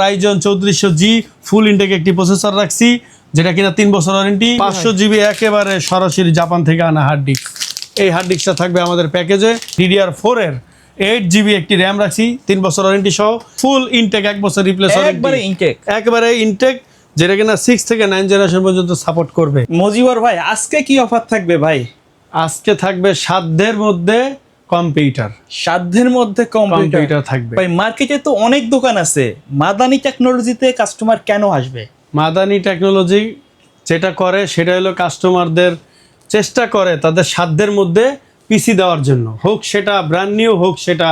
Ryzen 3400G ফুল intact একটি processor রাখছি, যেটা কিনা 3 বছর ওয়ারেন্টি। 500GB একেবারে সরাসরি জাপান থেকে আনা হার্ড ডিস্ক। এই হার্ড ডিস্কটা থাকবে আমাদের প্যাকেজে। DDR4 এর 8GB একটি র্যাম রাখছি, 3 বছর ওয়ারেন্টি সহ। ফুল ইনটেক 1 বছর রিপ্লেস ওয়ারেন্টি, একবারে ইনটেক, যেটা কিনা 6 থেকে 9 জেনারেশন পর্যন্ত সাপোর্ট করবে। মজিবর ভাই, আজকে কি অফার থাকবে ভাই? আজকে থাকবে সাধ্যের মধ্যে কম্পিউটার। সাধ্যের মধ্যে কম্পিউটার থাকবে ভাই। মার্কেটে তো অনেক দোকান আছে, মাদানি টেকনোলজিতে কাস্টমার কেন আসবে? মাদানি টেকনোলজি যেটা করে সেটা হলো কাস্টমারদের চেষ্টা করে তাদের সাধ্যের মধ্যে পিসি দেওয়ার জন্য, হোক সেটা ব্র্যান্ড নিউ, হোক সেটা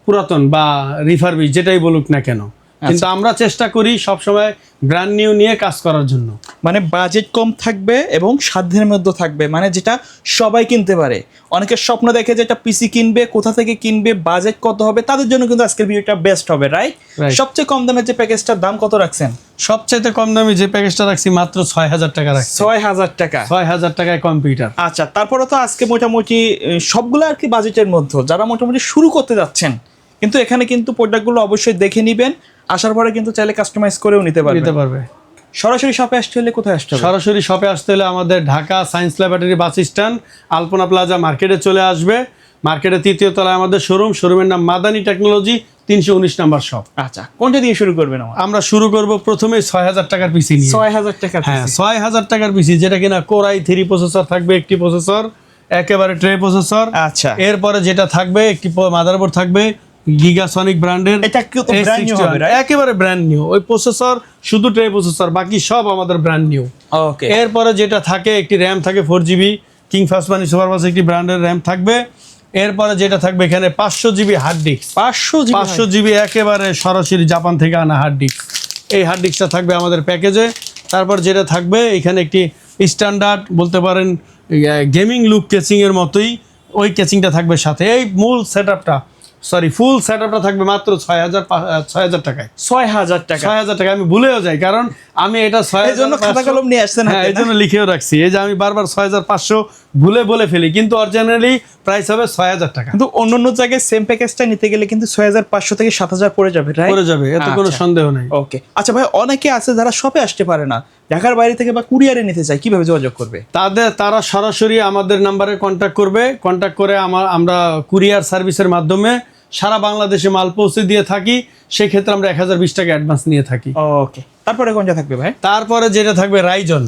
পুরাতন বা রিফারবিশ, যেটাই বলুক না কেন। কিন্তু আমরা চেষ্টা করি সবসময় ব্র্যান্ড নিউ নিয়ে কাজ করার জন্য। মানে বাজেট কম থাকবে এবং সাধ্যের মধ্যে থাকবে, মানে যেটা সবাই কিনতে পারে। অনেকের স্বপ্ন দেখে যে একটা পিসি কিনবে, কোথা থেকে কিনবে, বাজেট কত হবে, তাদের জন্য কিন্তু আজকের ভিডিওটা বেস্ট হবে, রাইট? সবচেয়ে কম দামের যে প্যাকেজটার দাম কত রাখছেন? সবচেয়ে কম দামে যে প্যাকেজটা রাখছি মাত্র 6000 টাকা রাখছি। 6000 টাকা? 6000 টাকায় কম্পিউটার। আচ্ছা, তারপরে তো আজকে মোটামুটি সবগুলো আর কি বাজেটের মধ্যে, যারা মোটামুটি শুরু করতে যাচ্ছেন, কিন্তু এখানে কিন্তু প্রোডাক্টগুলো অবশ্যই দেখে নেবেন, আসার পরে কিন্তু চাইলে কাস্টমাইজ করেও নিতে পারবে। সরাসরি শপে আসতে হলে কোথায় আসতে হবে? সরাসরি শপে আসতে হলে আমাদের Dhaka Science Laboratory bus stand, Alpana Plaza মার্কেটে চলে আসবে। মার্কেটের 3য় তলায় আমাদের শোরুমের নাম মাদানি টেকনোলজি, 319 নাম্বার শপ। আচ্ছা, কোনটা দিয়ে শুরু করবেন? আমরা শুরু করব প্রথমে 6000 টাকার পিসি নিয়ে। 6000 টাকা? হ্যাঁ, 6000 টাকার পিসি, যেটা কিনা Core i3 প্রসেসর থাকবে, একটি প্রসেসর একেবারে ট্রে প্রসেসর। আচ্ছা, এরপরে যেটা থাকবে একটি মাদারবোর্ড থাকবে গিগাসনিক ব্র্যান্ডের, এটা কি তো ব্র্যান্ড নিউ হবে? একেবারে ব্র্যান্ড নিউ। ওই প্রসেসর শুধু ট্রে প্রসেসর, বাকি সব আমাদের ব্র্যান্ড নিউ। ওকে। এরপরে যেটা থাকে একটি র্যাম থাকে 4GB কিং ফাস্ট মানি সুপারফাস একটি ব্র্যান্ডের র্যাম থাকবে। এরপরে যেটা থাকবে এখানে 500GB হার্ড ডিস্ক। 500GB একেবারে সরাসরি জাপান থেকে আনা হার্ড ডিস্ক। এই হার্ড ডিস্কটা থাকবে আমাদের প্যাকেজে। তারপর যেটা থাকবে এখানে একটি স্ট্যান্ডার্ড বলতে পারেন গেমিং লুক কেচিং এর মতোই ওই কেচিংটা থাকবে সাথে। এই মূল সেটআপটা ফুল সেটআপটা থাকবে মাত্র 6000 টাকায়। 6000 টাকা? 6000 টাকা। আমি ভুলেও যাই, কারণ আমি এটা 6000 জন্য খাতা কলম নিয়ে আসছেন। হ্যাঁ, এই জন্য লিখেও রাখছি। এই যে আমি বারবার 6500 বলে ফেলি, কিন্তু অরিজিনালি প্রাইস হবে 6000 টাকা। কিন্তু অন্য জায়গায় সেম প্যাকেজটা নিতে গেলে কিন্তু 6500 থেকে 7000 পড়ে যাবে, রাইট? পড়ে যাবে, এতে কোনো সন্দেহ নাই। ওকে। আচ্ছা ভাই, অনেকে আছে যারা শপে আসতে পারে না, ঢাকার বাইরে থেকে বা কুরিয়ারে নিতে চায়, কিভাবে যোগাযোগ করবে? তারা সরাসরি আমাদের নাম্বারে কন্ট্যাক্ট করবে। কন্ট্যাক্ট করে আমরা কুরিয়ার সার্ভিসের মাধ্যমে সারা বাংলাদেশে মাল পৌঁছে দিয়ে থাকি। সেক্ষেত্রে আমরা 1020 টাকা অ্যাডভান্স নিয়ে থাকি। ওকে। তারপরে কোনটা থাকবে ভাই? তারপরে যেটা থাকবে রাইজন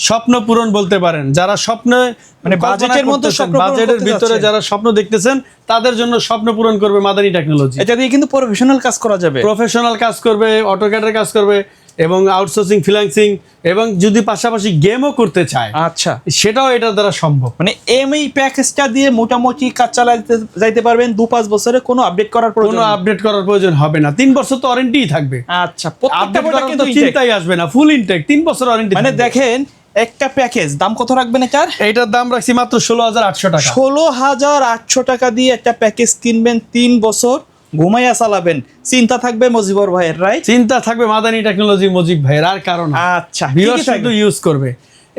স্বপ্ন পূরণ বলতে পারেন। যারা স্বপ্নে মানে বাজেটের মধ্যে বাজেটের ভিতরে যারা স্বপ্ন দেখতেছেন, তাদের জন্য স্বপ্ন পূরণ করবে মাদানি টেকনোলজি। এটা দিয়ে কিন্তু প্রফেশনাল কাজ করা যাবে। প্রফেশনাল কাজ করবে, অটোক্যাডের কাজ করবে, এবং আউটসোর্সিং, ফ্রিল্যান্সিং, এবং যদি পাশাপাশি গেমও করতে চায়, আচ্ছা, সেটাও এটার দ্বারা সম্ভব। মানে এই প্যাকেজটা দিয়ে মোটামুটি কাজ চালাতে যাইতে পারবেন 2-5 বছরে, কোনো আপডেট করার প্রয়োজন হবে না। 3 বছর তো ওয়ারেন্টিই থাকবে। আচ্ছা, প্রত্যেকটা প্রোডাক্ট কিন্তু চিন্তাই আসবে না, ফুল ইনটেক 3 বছর ওয়ারেন্টি। মানে দেখেন, একটা প্যাকেজ দাম কত রাখবেন এটার? এইটার দাম রাখছি মাত্র 16800 টাকা। 16800 টাকা দিয়ে একটা প্যাকেজ কিনবেন, 3 বছর ঘুমাইয়া চালাবেন। চিন্তা থাকবে মজিবর ভাইয়ের, রাইট? চিন্তা থাকবে মাদানি টেকনোলজি মজিব ভাইয়ের, আর কারণ। আচ্ছা, শুধু ইউজ করবে।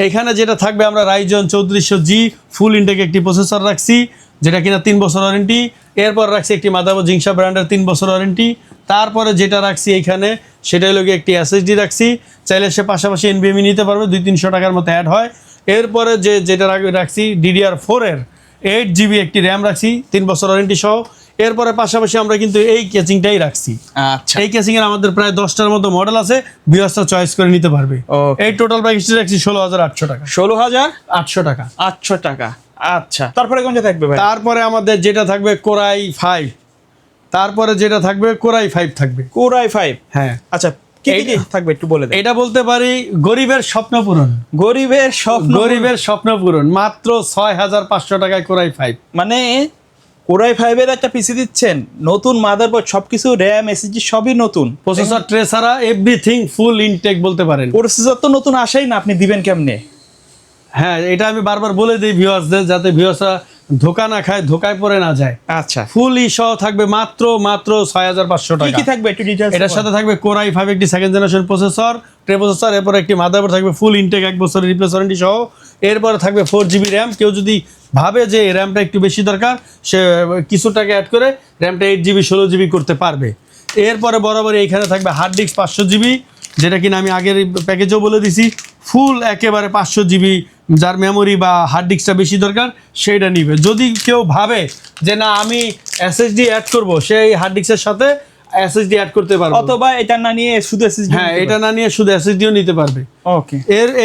এখানে যেটা থাকবে আমরা রাইজন 3400G ফুল ইনটেক একটি প্রসেসর রাখছি, যেটা কিনা 3 বছর ওয়ারেন্টি। এরপর রাখছি একটি মাদারবোর্ড জিংসা ব্র্যান্ডের 3 বছর ওয়ারেন্টি। তারপরে যেটা রাখছি এখানে সেটা হলো একটি এসএসডি রাখছি। চাইলে সে পাশাপাশি এনভিএমই নিতে পারবে, 200-300 টাকার মতো অ্যাড হয়। এরপরে যেটা রাখছি DDR4 এর 8GB একটি র্যাম রাখছি, 3 বছর ওয়ারেন্টি সহ। এরপরে পাশাপাশি আমরা কিন্তু এই কেচিংটাই রাখছি। আচ্ছা, এই কেচিং এর আমাদের প্রায় 10টার মতো মডেল আছে, ভিউয়ার্সরা চয়েস করে নিতে পারবে। এই টোটাল প্যাকেজটি রাখছি 16800 টাকা। 16800 টাকা। 800 টাকা। আচ্ছা, তারপরে কোনটা থাকবে ভাই? তারপরে আমাদের যেটা থাকবে Core i5। তারপরে যেটা থাকবে Core i5 থাকবে। Core i5? হ্যাঁ। আচ্ছা, কি থাকবে একটু বলে দেন। এটা বলতে পারি গরিবের স্বপ্ন পূরণ। গরিবের স্বপ্ন পূরণ মাত্র 6500 টাকায় Core i5। মানে Core i5 এর একটা পিসি দিচ্ছেন, নতুন মাদারবোর্ড, সবকিছু, র্যাম, এসএসডি সবই নতুন, প্রসেসর ট্রে ছাড়া এভরিথিং ফুল ইনটেক বলতে পারেন। প্রসেসর তো নতুন আসেই না, আপনি দিবেন কেমনে? হ্যাঁ, এটা আমি বারবার বলে দিই ভিউয়ার্সদের, যাতে ভিউয়ার্সরা ধোকা না খায়, ধোকায় পড়ে না যায়। আচ্ছা, ফুল সহ থাকবে মাত্র 6500 টাকা। কি থাকবে একটু ডিটেইলস? এটার সাথে থাকবে Core i5 একটি second generation processor, tray processor, এরপর একটি মাদারবোর্ড থাকবে ফুল ইনটেক 1 বছরের রিপ্লেস ওয়ারেন্টি সহ। এরপরে থাকবে 4GB র্যাম। কেউ যদি ভাবে যে র্যামটা একটু বেশি দরকার, সে কিছু টাকা অ্যাড করে র্যামটা 8GB 16GB করতে পারবে। এরপরে বরাবর এইখানে থাকবে হার্ড ডিস্ক 500 জিবি, যেটা কিনা আমি আগের প্যাকেজেও বলে দিছি। ফুল একেবারে 500 জিবি, যার মেমোরি বা হার্ড ডিস্কটা বেশি দরকার সেইটা নিবে। যদি কেউ ভাবে যে না আমি এসএসডি অ্যাড করব, সেই হার্ড ডিস্কের সাথে এসএসডি অ্যাড করতে পারবে, অথবা এটা না নিয়ে শুধু এসএসডি। হ্যাঁ, এটা না নিয়ে শুধু এসএসডিও নিতে পারবে। ওকে,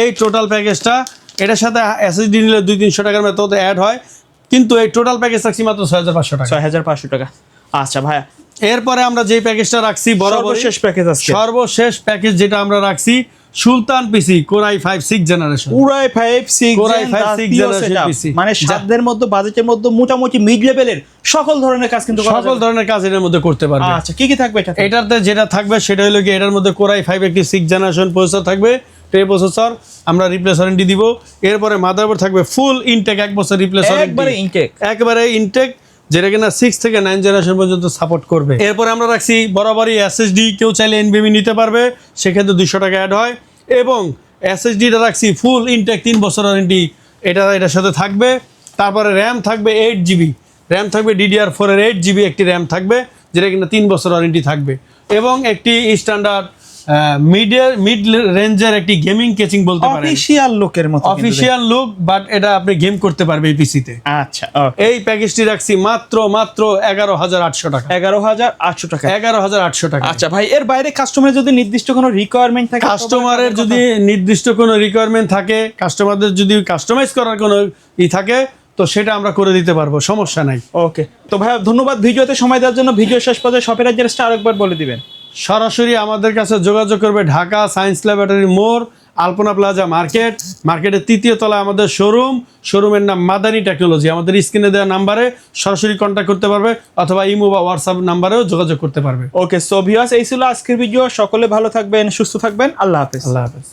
এই টোটাল প্যাকেজটা, এটার সাথে এসএসডি নিলে 200-300 টাকার মতো অ্যাড হয়, কিন্তু এই টোটাল প্যাকেজ রাখছি মাত্র 6500 টাকা। 6500 টাকা। আচ্ছা ভাইয়া, এরপরে আমরা যে প্যাকেজটা রাখছি বরাবর সর্বশেষ প্যাকেজ আজকে, সর্বশেষ প্যাকেজ যেটা আমরা রাখছি, Sultan PC core i 5 6 generation. Core i 5 6 generation PC, মানে সাধ্যের মধ্যে, বাজেটের মধ্যে মোটামুটি মিড লেভেলের সকল ধরনের কাজ কিন্তু করা সকল যাবে। ধরনের কাজ এর মধ্যে করতে পারবে। আচ্ছা, কি কি থাকবে এটা? এটাতে যেটা থাকবে সেটা হলো কি, এটার মধ্যে কোরাই 5 একটি 6 জেনারেশন প্রসেসর থাকবে, ট্রে প্রসেসর, আমরা রিপ্লেস ওয়ারেন্টি দিব। এরপরে মাদারবোর্ড থাকবে ফুল ইনটেক 1 বছর রিপ্লেস ওয়ারেন্টি, একবারে ইনটেক, একেবারে ইনটেক, যেটা কিনা 6 থেকে 9 জেনারেশন পর্যন্ত সাপোর্ট করবে। এরপরে আমরা রাখছি বরাবরই এসএসডি, কেউ চাইলে এনভিএমই নিতে পারবে, সেক্ষেত্রে 200 টাকা অ্যাড হয়। এবং এসএসডিটা রাখছি ফুল ইনটেক 3 বছর ওয়ারেন্টি, এটার সাথে থাকবে। তারপরে র্যাম থাকবে 8 জিবি, র্যাম থাকবে DDR4 এর 8 জিবি একটি র্যাম থাকবে, যেটা কিনা 3 বছর ওয়ারেন্টি থাকবে। এবং একটি স্ট্যান্ডার্ড মিড রেঞ্জের একটি গেমিং কেচিং বলতে পারেন, অফিশিয়াল লুকের মতো, অফিশিয়াল লুক, বাট এটা আপনি গেম করতে পারবে এই পিসিতে। আচ্ছা, এই প্যাকেজটি রাখছি মাত্র 11800 টাকা। 11800 টাকা। 11800 টাকা। আচ্ছা ভাই, এর বাইরে কাস্টমারের যদি নির্দিষ্ট কোনো রিকোয়ারমেন্ট থাকে, কাস্টমারের যদি নির্দিষ্ট কোনো রিকোয়ারমেন্ট থাকে, কাস্টমারদের যদি কাস্টমাইজ করার কোনো থাকে, তো সেটা আমরা করে দিতে পারবো, সমস্যা নাই। ওকে, তো ভাই ধন্যবাদ ভিডিওতে সময় দেওয়ার জন্য। ভিডিও শেষ পর্যায়ে শপের অ্যাড্রেসটা আরেকবার বলে দিবেন। সরাসরি আমাদের কাছে যোগাযোগ করবে ঢাকা সায়েন্স ল্যাবরেটরি মোড়, আলপনা প্লাজা মার্কেট, মার্কেটের 3য় তলায় আমাদের শোরুমের নাম মাদানী টেকনোলজি। আমাদের স্ক্রিনে দেওয়া নাম্বারে সরাসরি কন্ট্যাক্ট করতে পারবে, অথবা ইমো বা হোয়াটসঅ্যাপ নাম্বারেও যোগাযোগ করতে পারবে। ওকে, সো ভিউয়ার্স, এই ছিল আজকের ভিডিও। সকলে ভালো থাকবেন, সুস্থ থাকবেন। আল্লাহ হাফেজ। আল্লাহ হাফেজ।